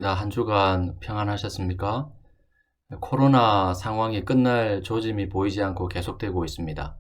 한 주간 평안하셨습니까? 코로나 상황이 끝날 조짐이 보이지 않고 계속되고 있습니다.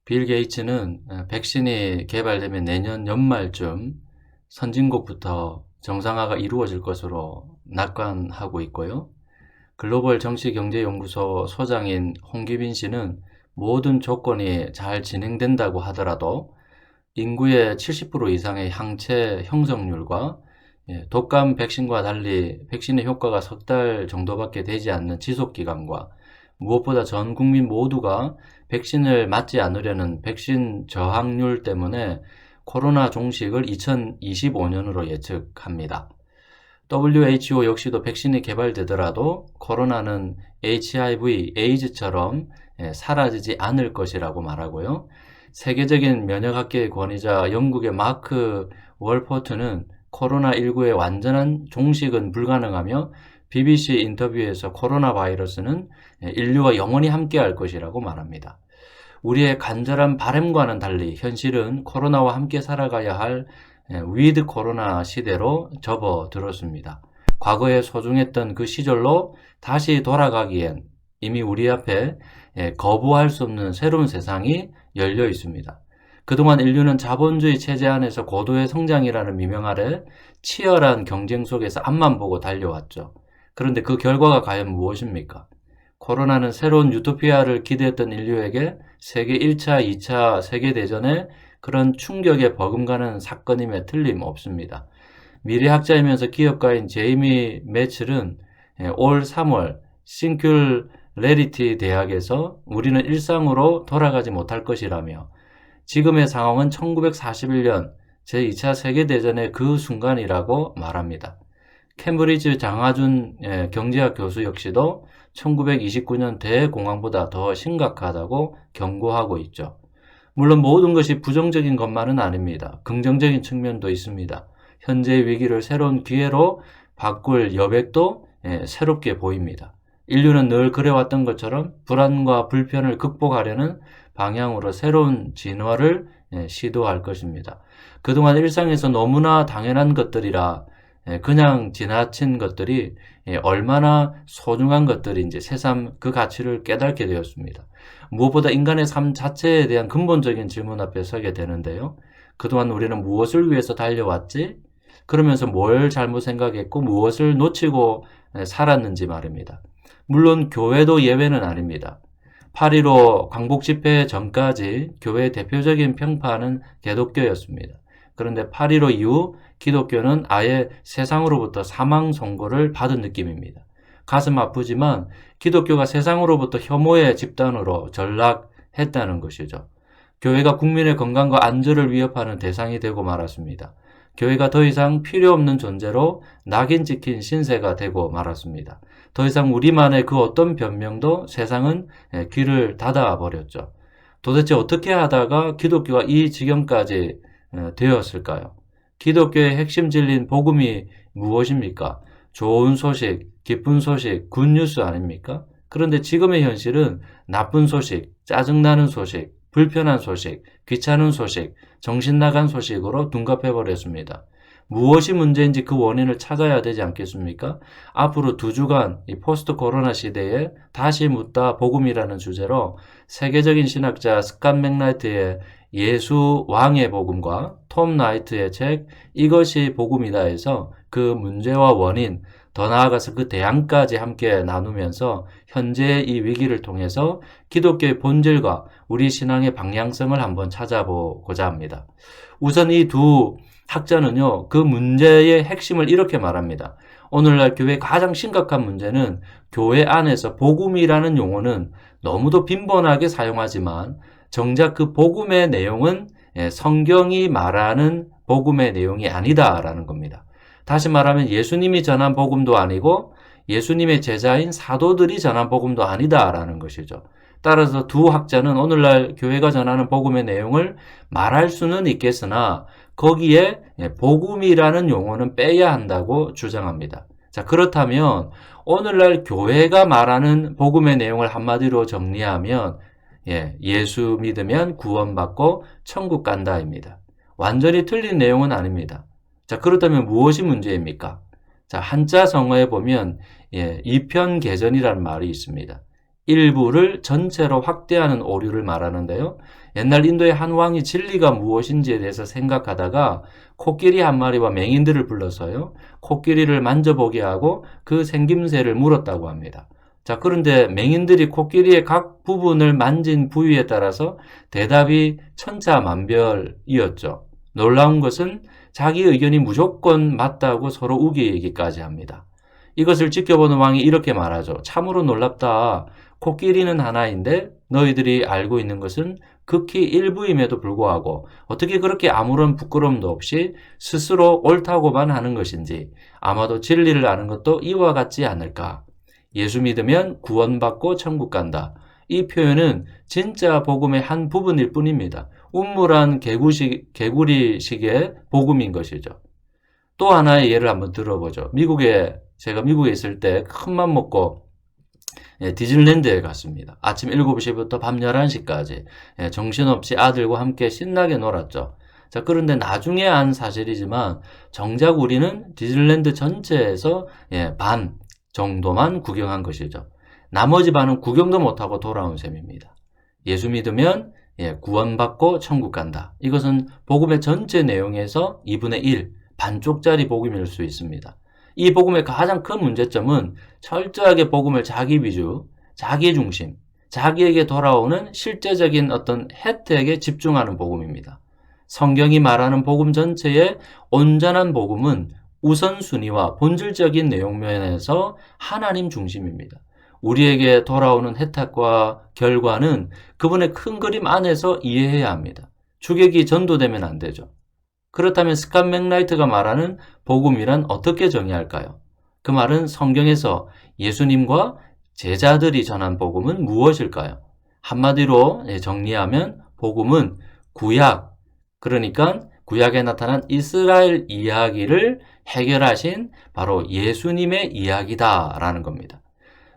빌 게이츠는 백신이 개발되면 내년 연말쯤 선진국부터 정상화가 이루어질 것으로 낙관하고 있고요. 글로벌 정치경제연구소 소장인 홍기빈 씨는 모든 조건이 잘 진행된다고 하더라도 인구의 70% 이상의 항체 형성률과 독감 백신과 달리 백신의 효과가 석 달 정도밖에 되지 않는 지속기간과 무엇보다 전 국민 모두가 백신을 맞지 않으려는 백신 저항률 때문에 코로나 종식을 2025년으로 예측합니다. WHO 역시도 백신이 개발되더라도 코로나는 HIV, 에이즈처럼 사라지지 않을 것이라고 말하고요. 세계적인 면역학계의 권위자 영국의 마크 월포트는 코로나19의 완전한 종식은 불가능하며 BBC 인터뷰에서 코로나 바이러스는 인류와 영원히 함께할 것이라고 말합니다. 우리의 간절한 바람과는 달리 현실은 코로나와 함께 살아가야 할 위드 코로나 시대로 접어들었습니다. 과거에 소중했던 그 시절로 다시 돌아가기엔 이미 우리 앞에 거부할 수 없는 새로운 세상이 열려 있습니다. 그동안 인류는 자본주의 체제 안에서 고도의 성장이라는 미명 아래 치열한 경쟁 속에서 앞만 보고 달려왔죠. 그런데 그 결과가 과연 무엇입니까? 코로나는 새로운 유토피아를 기대했던 인류에게 세계 1차, 2차 세계대전의 그런 충격에 버금가는 사건임에 틀림없습니다. 미래학자이면서 기업가인 제이미 매칠은 올 3월 싱큘레리티 대학에서 우리는 일상으로 돌아가지 못할 것이라며 지금의 상황은 1941년 제2차 세계대전의 그 순간이라고 말합니다. 캠브리지 장하준 경제학 교수 역시도 1929년 대공황보다 더 심각하다고 경고하고 있죠. 물론 모든 것이 부정적인 것만은 아닙니다. 긍정적인 측면도 있습니다. 현재의 위기를 새로운 기회로 바꿀 여백도 새롭게 보입니다. 인류는 늘 그래왔던 것처럼 불안과 불편을 극복하려는 방향으로 새로운 진화를 시도할 것입니다. 그동안 일상에서 너무나 당연한 것들이라 그냥 지나친 것들이 얼마나 소중한 것들인지 새삼 그 가치를 깨닫게 되었습니다. 무엇보다 인간의 삶 자체에 대한 근본적인 질문 앞에 서게 되는데요. 그동안 우리는 무엇을 위해서 달려왔지? 그러면서 뭘 잘못 생각했고 무엇을 놓치고 살았는지 말입니다. 물론 교회도 예외는 아닙니다. 8.15 광복 집회 전까지 교회의 대표적인 평파는 기독교였습니다. 그런데 8.15 이후 기독교는 아예 세상으로부터 사망 선고를 받은 느낌입니다. 가슴 아프지만 기독교가 세상으로부터 혐오의 집단으로 전락했다는 것이죠. 교회가 국민의 건강과 안전을 위협하는 대상이 되고 말았습니다. 교회가 더 이상 필요 없는 존재로 낙인 찍힌 신세가 되고 말았습니다. 더 이상 우리만의 그 어떤 변명도 세상은 귀를 닫아버렸죠. 도대체 어떻게 하다가 기독교가 이 지경까지 되었을까요? 기독교의 핵심 진리인 복음이 무엇입니까? 좋은 소식, 기쁜 소식, 굿뉴스 아닙니까? 그런데 지금의 현실은 나쁜 소식, 짜증나는 소식, 불편한 소식, 귀찮은 소식, 정신 나간 소식으로 둔갑해버렸습니다. 무엇이 문제인지 그 원인을 찾아야 되지 않겠습니까? 앞으로 2주간 이 포스트 코로나 시대에 다시 묻다 복음이라는 주제로 세계적인 신학자 스캇 맥나이트의 예수 왕의 복음과 톰 나이트의 책 이것이 복음이다에서 그 문제와 원인, 더 나아가서 그 대안까지 함께 나누면서 현재의 이 위기를 통해서 기독교의 본질과 우리 신앙의 방향성을 한번 찾아보고자 합니다. 우선 이 두 학자는요, 그 문제의 핵심을 이렇게 말합니다. 오늘날 교회의 가장 심각한 문제는 교회 안에서 복음이라는 용어는 너무도 빈번하게 사용하지만 정작 그 복음의 내용은 성경이 말하는 복음의 내용이 아니다라는 겁니다. 다시 말하면 예수님이 전한 복음도 아니고 예수님의 제자인 사도들이 전한 복음도 아니다라는 것이죠. 따라서 두 학자는 오늘날 교회가 전하는 복음의 내용을 말할 수는 있겠으나 거기에 복음이라는 용어는 빼야 한다고 주장합니다. 자, 그렇다면 오늘날 교회가 말하는 복음의 내용을 한마디로 정리하면 예수 믿으면 구원받고 천국 간다입니다. 완전히 틀린 내용은 아닙니다. 자, 그렇다면 무엇이 문제입니까? 자, 한자 성어에 보면 이편개전이라는 말이 있습니다. 일부를 전체로 확대하는 오류를 말하는데요. 옛날 인도의 한 왕이 진리가 무엇인지에 대해서 생각하다가 코끼리 한 마리와 맹인들을 불러서요, 코끼리를 만져보게 하고 그 생김새를 물었다고 합니다. 자, 그런데 맹인들이 코끼리의 각 부분을 만진 부위에 따라서 대답이 천차만별이었죠. 놀라운 것은 자기 의견이 무조건 맞다고 서로 우기기까지 합니다. 이것을 지켜보는 왕이 이렇게 말하죠. 참으로 놀랍다. 코끼리는 하나인데 너희들이 알고 있는 것은 극히 일부임에도 불구하고 어떻게 그렇게 아무런 부끄러움도 없이 스스로 옳다고만 하는 것인지, 아마도 진리를 아는 것도 이와 같지 않을까. 예수 믿으면 구원받고 천국 간다. 이 표현은 진짜 복음의 한 부분일 뿐입니다. 우물한 개구리식의 복음인 것이죠. 또 하나의 예를 한번 들어보죠. 제가 미국에 있을 때 큰맘 먹고 디즈니랜드에 갔습니다. 아침 7시부터 밤 11시까지 정신없이 아들과 함께 신나게 놀았죠. 자, 그런데 나중에 안 사실이지만 정작 우리는 디즈니랜드 전체에서 반 정도만 구경한 것이죠. 나머지 반은 구경도 못하고 돌아온 셈입니다. 예수 믿으면 구원받고 천국 간다. 이것은 복음의 전체 내용에서 2분의 1, 반쪽짜리 복음일 수 있습니다. 이 복음의 가장 큰 문제점은 철저하게 복음을 자기 위주, 자기 중심, 자기에게 돌아오는 실제적인 어떤 혜택에 집중하는 복음입니다. 성경이 말하는 복음 전체의 온전한 복음은 우선순위와 본질적인 내용면에서 하나님 중심입니다. 우리에게 돌아오는 혜택과 결과는 그분의 큰 그림 안에서 이해해야 합니다. 주객이 전도되면 안 되죠. 그렇다면 스캇 맥라이트가 말하는 복음이란 어떻게 정의할까요? 그 말은 성경에서 예수님과 제자들이 전한 복음은 무엇일까요? 한마디로 정리하면 복음은 구약, 그러니까 구약에 나타난 이스라엘 이야기를 해결하신 바로 예수님의 이야기다라는 겁니다.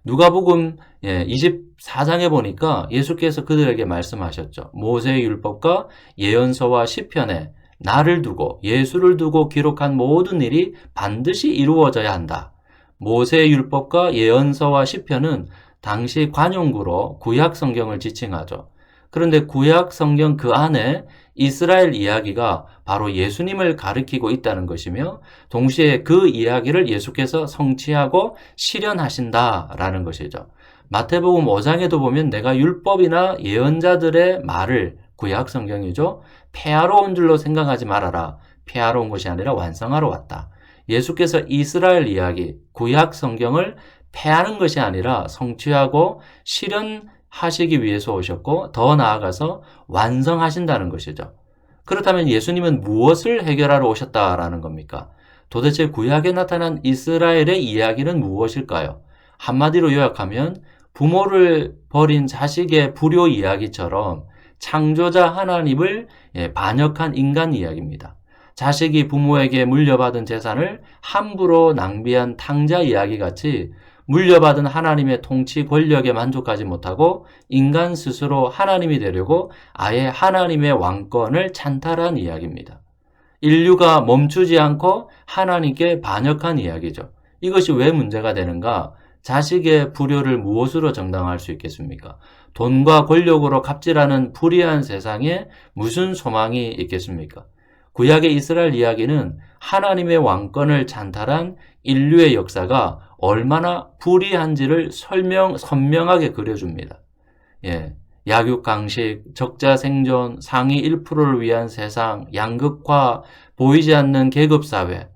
누가복음 24장에 보니까 예수께서 그들에게 말씀하셨죠. 모세의 율법과 예언서와 시편에 나를 두고, 예수를 두고 기록한 모든 일이 반드시 이루어져야 한다. 모세의 율법과 예언서와 시편은 당시 관용구로 구약 성경을 지칭하죠. 그런데 구약 성경 그 안에 이스라엘 이야기가 바로 예수님을 가리키고 있다는 것이며, 동시에 그 이야기를 예수께서 성취하고 실현하신다라는 것이죠. 마태복음 5장에도 보면 내가 율법이나 예언자들의 말을, 구약 성경이죠, 폐하러 온 줄로 생각하지 말아라. 폐하러 온 것이 아니라 완성하러 왔다. 예수께서 이스라엘 이야기, 구약 성경을 폐하는 것이 아니라 성취하고 실현하시기 위해서 오셨고, 더 나아가서 완성하신다는 것이죠. 그렇다면 예수님은 무엇을 해결하러 오셨다라는 겁니까? 도대체 구약에 나타난 이스라엘의 이야기는 무엇일까요? 한마디로 요약하면 부모를 버린 자식의 불효 이야기처럼 창조자 하나님을 반역한 인간 이야기입니다. 자식이 부모에게 물려받은 재산을 함부로 낭비한 탕자 이야기같이 물려받은 하나님의 통치 권력에 만족하지 못하고 인간 스스로 하나님이 되려고 아예 하나님의 왕권을 찬탈한 이야기입니다. 인류가 멈추지 않고 하나님께 반역한 이야기죠. 이것이 왜 문제가 되는가? 자식의 불효를 무엇으로 정당화할 수 있겠습니까? 돈과 권력으로 갑질하는 불의한 세상에 무슨 소망이 있겠습니까? 구약의 이스라엘 이야기는 하나님의 왕권을 찬탈한 인류의 역사가 얼마나 불의한지를 선명하게 그려줍니다. 약육강식, 적자 생존, 상위 1%를 위한 세상, 양극화, 보이지 않는 계급사회.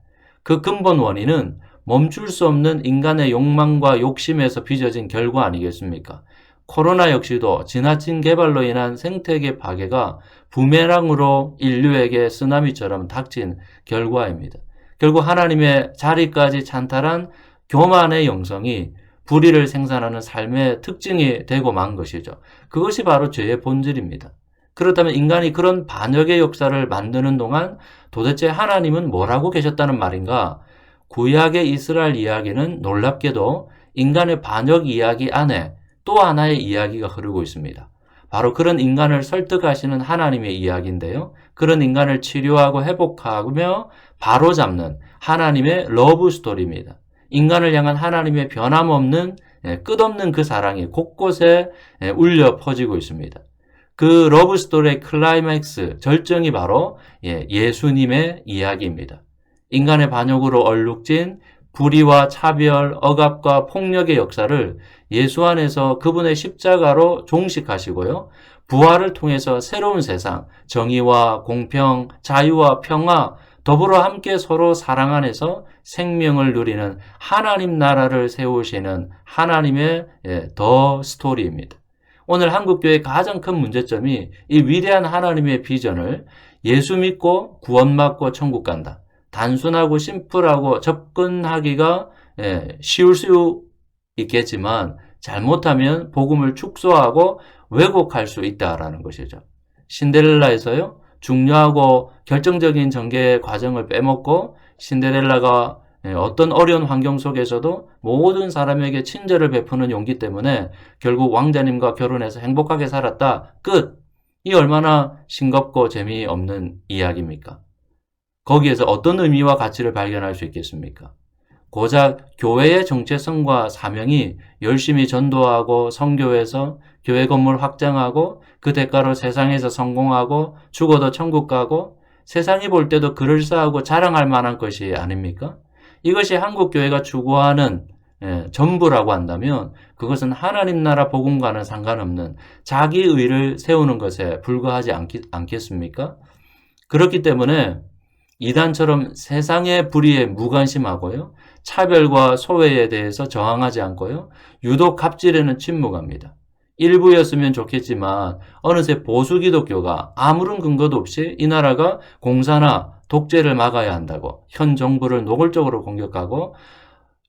그 근본 원인은 멈출 수 없는 인간의 욕망과 욕심에서 빚어진 결과 아니겠습니까? 코로나 역시도 지나친 개발로 인한 생태계 파괴가 부메랑으로 인류에게 쓰나미처럼 닥친 결과입니다. 결국 하나님의 자리까지 찬탈한 교만의 영성이 불의를 생산하는 삶의 특징이 되고 만 것이죠. 그것이 바로 죄의 본질입니다. 그렇다면 인간이 그런 반역의 역사를 만드는 동안 도대체 하나님은 뭘 하고 계셨다는 말인가? 구약의 이스라엘 이야기는 놀랍게도 인간의 반역 이야기 안에 또 하나의 이야기가 흐르고 있습니다. 바로 그런 인간을 설득하시는 하나님의 이야기인데요. 그런 인간을 치료하고 회복하며 바로잡는 하나님의 러브 스토리입니다. 인간을 향한 하나님의 변함없는 끝없는 그 사랑이 곳곳에 울려 퍼지고 있습니다. 그 러브 스토리의 클라이맥스, 절정이 바로 예수님의 이야기입니다. 인간의 반역으로 얼룩진 불의와 차별, 억압과 폭력의 역사를 예수 안에서 그분의 십자가로 종식하시고요. 부활을 통해서 새로운 세상, 정의와 공평, 자유와 평화, 더불어 함께 서로 사랑 안에서 생명을 누리는 하나님 나라를 세우시는 하나님의 더 스토리입니다. 오늘 한국교회의 가장 큰 문제점이 이 위대한 하나님의 비전을 예수 믿고 구원받고 천국 간다. 단순하고 심플하고 접근하기가 쉬울 수 있겠지만 잘못하면 복음을 축소하고 왜곡할 수 있다라는 것이죠. 신데렐라에서요. 중요하고 결정적인 전개 과정을 빼먹고 신데렐라가 어떤 어려운 환경 속에서도 모든 사람에게 친절을 베푸는 용기 때문에 결국 왕자님과 결혼해서 행복하게 살았다. 끝! 이 얼마나 싱겁고 재미없는 이야기입니까? 거기에서 어떤 의미와 가치를 발견할 수 있겠습니까? 고작 교회의 정체성과 사명이 열심히 전도하고 선교해서 교회 건물 확장하고 그 대가로 세상에서 성공하고 죽어도 천국 가고 세상이 볼 때도 그럴싸하고 자랑할 만한 것이 아닙니까? 이것이 한국교회가 추구하는 전부라고 한다면 그것은 하나님 나라 복음과는 상관없는 자기의를 세우는 것에 불과하지 않겠습니까? 그렇기 때문에 이단처럼 세상의 불의에 무관심하고요. 차별과 소외에 대해서 저항하지 않고요. 유독 갑질에는 침묵합니다. 일부였으면 좋겠지만 어느새 보수 기독교가 아무런 근거도 없이 이 나라가 공사나 독재를 막아야 한다고 현 정부를 노골적으로 공격하고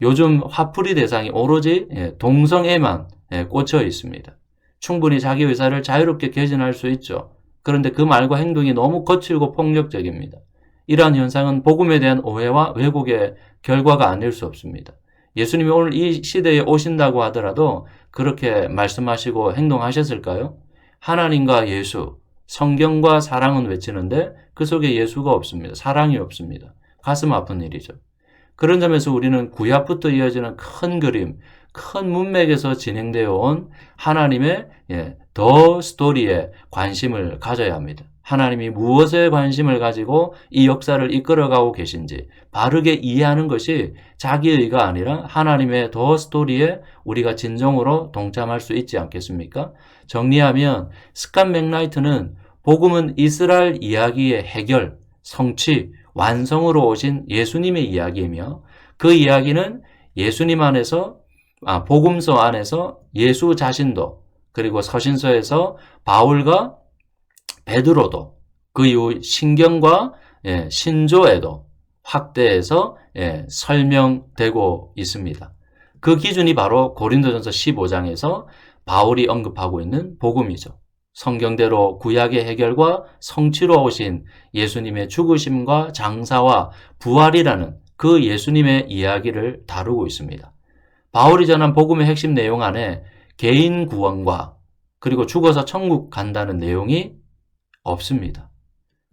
요즘 화풀이 대상이 오로지 동성애만 꽂혀 있습니다. 충분히 자기 의사를 자유롭게 개진할 수 있죠. 그런데 그 말과 행동이 너무 거칠고 폭력적입니다. 이러한 현상은 복음에 대한 오해와 왜곡의 결과가 아닐 수 없습니다. 예수님이 오늘 이 시대에 오신다고 하더라도 그렇게 말씀하시고 행동하셨을까요? 하나님과 예수, 성경과 사랑은 외치는데 그 속에 예수가 없습니다. 사랑이 없습니다. 가슴 아픈 일이죠. 그런 점에서 우리는 구약부터 이어지는 큰 그림, 큰 문맥에서 진행되어 온 하나님의 더 스토리에 관심을 가져야 합니다. 하나님이 무엇에 관심을 가지고 이 역사를 이끌어가고 계신지 바르게 이해하는 것이 자기의가 아니라 하나님의 더 스토리에 우리가 진정으로 동참할 수 있지 않겠습니까? 정리하면 스캇 맥라이트는 복음은 이스라엘 이야기의 해결, 성취, 완성으로 오신 예수님의 이야기이며 그 이야기는 예수님 안에서 복음서 안에서 예수 자신도 그리고 서신서에서 바울과 베드로도 그 이후 신경과 신조에도 확대해서 설명되고 있습니다. 그 기준이 바로 고린도전서 15장에서 바울이 언급하고 있는 복음이죠. 성경대로 구약의 해결과 성취로 오신 예수님의 죽으심과 장사와 부활이라는 그 예수님의 이야기를 다루고 있습니다. 바울이 전한 복음의 핵심 내용 안에 개인 구원과 그리고 죽어서 천국 간다는 내용이 없습니다.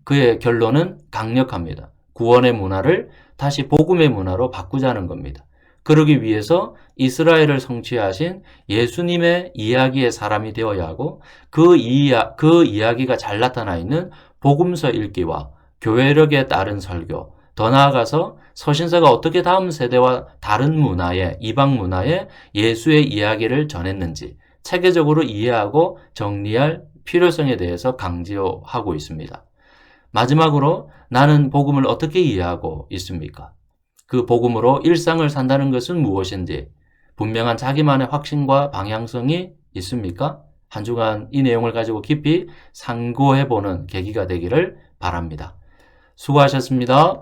그의 결론은 강력합니다. 구원의 문화를 다시 복음의 문화로 바꾸자는 겁니다. 그러기 위해서 이스라엘을 성취하신 예수님의 이야기의 사람이 되어야 하고 그 이야기가 잘 나타나 있는 복음서 읽기와 교회력에 따른 설교, 더 나아가서 서신서가 어떻게 다음 세대와 다른 문화에, 이방 문화에 예수의 이야기를 전했는지 체계적으로 이해하고 정리할 필요성에 대해서 강조하고 있습니다. 마지막으로 나는 복음을 어떻게 이해하고 있습니까? 그 복음으로 일상을 산다는 것은 무엇인지 분명한 자기만의 확신과 방향성이 있습니까? 한 주간 이 내용을 가지고 깊이 상고해보는 계기가 되기를 바랍니다. 수고하셨습니다.